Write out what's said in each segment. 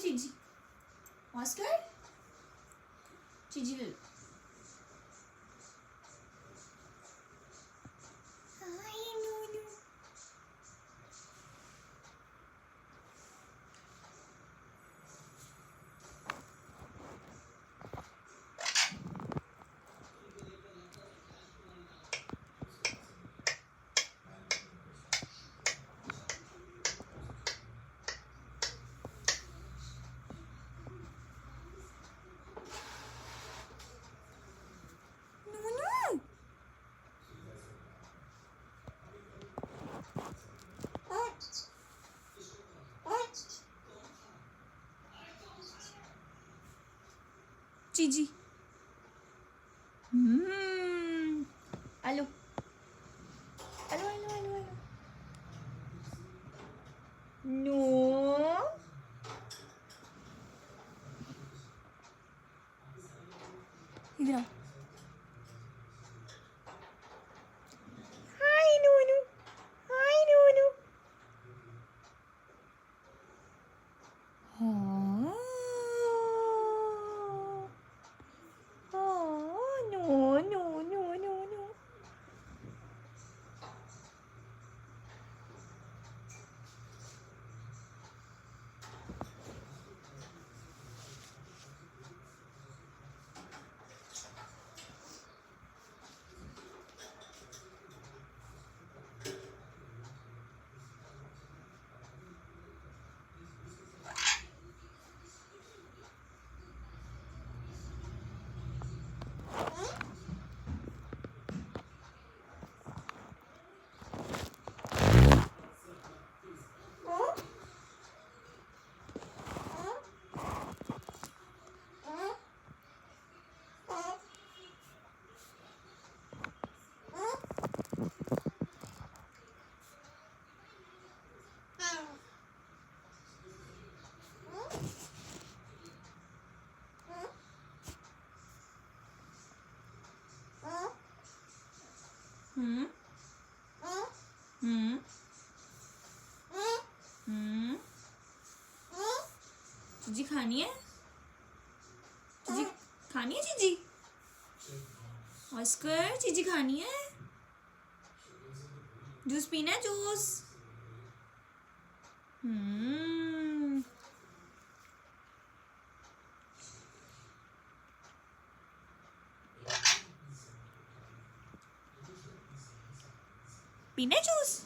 चीजी Oscar चीजी ले लो चीजी hello hello hello hello hello no इधर आओ हाय नूनू हाय नूनू हाँ no no no no no hmm hmm hmm चीजी खानी है चीजी खानी है चीजी ऑस्कर चीजी खानी है जूस पीना है जूस पीना है जूस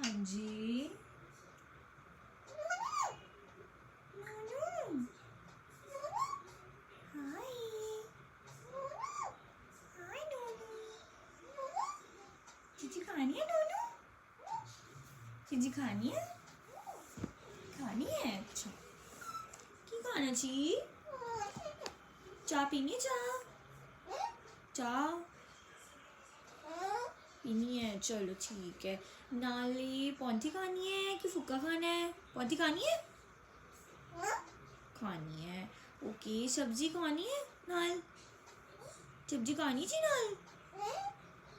हाँ जी। नूनू। हाय। हाय नूनू। चीची खानी है नूनू? चीची खानी है? खानी है, अच्छा। की खाना ची? चाय पीनी है? चाय पीनी है, चलो ठीक है। नाले पौंठी खानी है कि फुक्का खाना है? पौंठी खानी है? खानी है, ओके। सब्जी खानी है नाल? सब्जी खानी जी नाल?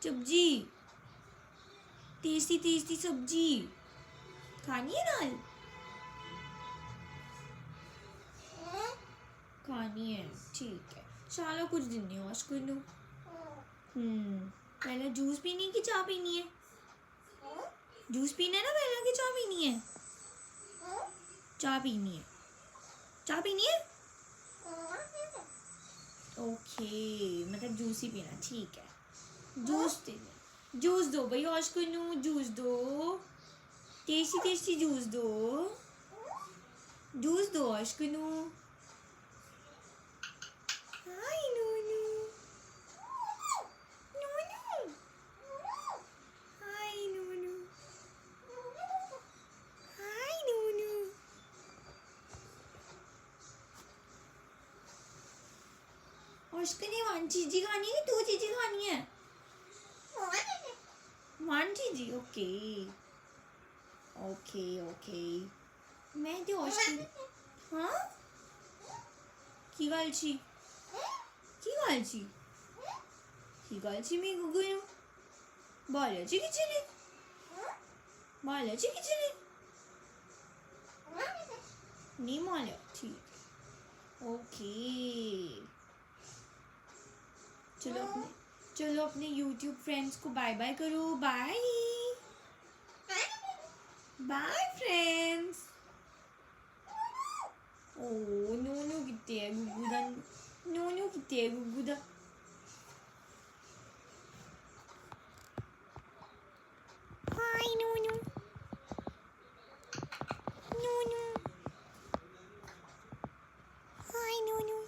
सब्जी टेस्टी टेस्टी सब्जी खानी है नाल? खानी है, ठीक है। चलो कुछ दिन नहीं वॉश कर लो। पहले जूस पीनी कि चाय पीनी है? जूस पीना है ना पहले कि चाय पीनी है? चाय पीनी है। चाय पीनी है, ओके। मतलब जूस ही पीना, ठीक है। जूस दे, जूस दो भाई वॉश कर लूँ, जूस दो। टेस्टी टेस्टी जूस दो, जूस दो वॉश कर लूँ। हाय नूनू। नूनू। हाय नूनू। हाय नूनू। वॉश करनी वन चीजी खानी है कि दो चीजी खानी है? वन चीजी, ओके। Okay okay. मैं तो वॉश कर, हाँ की गालची? की गालची? की गालची मी गुगुनु बालाची किचने, बालाची किचने नहीं माला, ठीक, ओके। चलो अपने YouTube फ्रेंड्स को बाय बाय करो, बाय बाय फ्रेंड्स। ओ नूनू कितने है गुगुदा, नूनू कितने है गुगुदा? हाय नूनू। नूनू। हाय नूनू।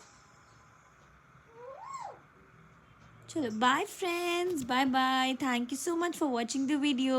चलो bye friends, bye bye. Thank you so much for watching the video.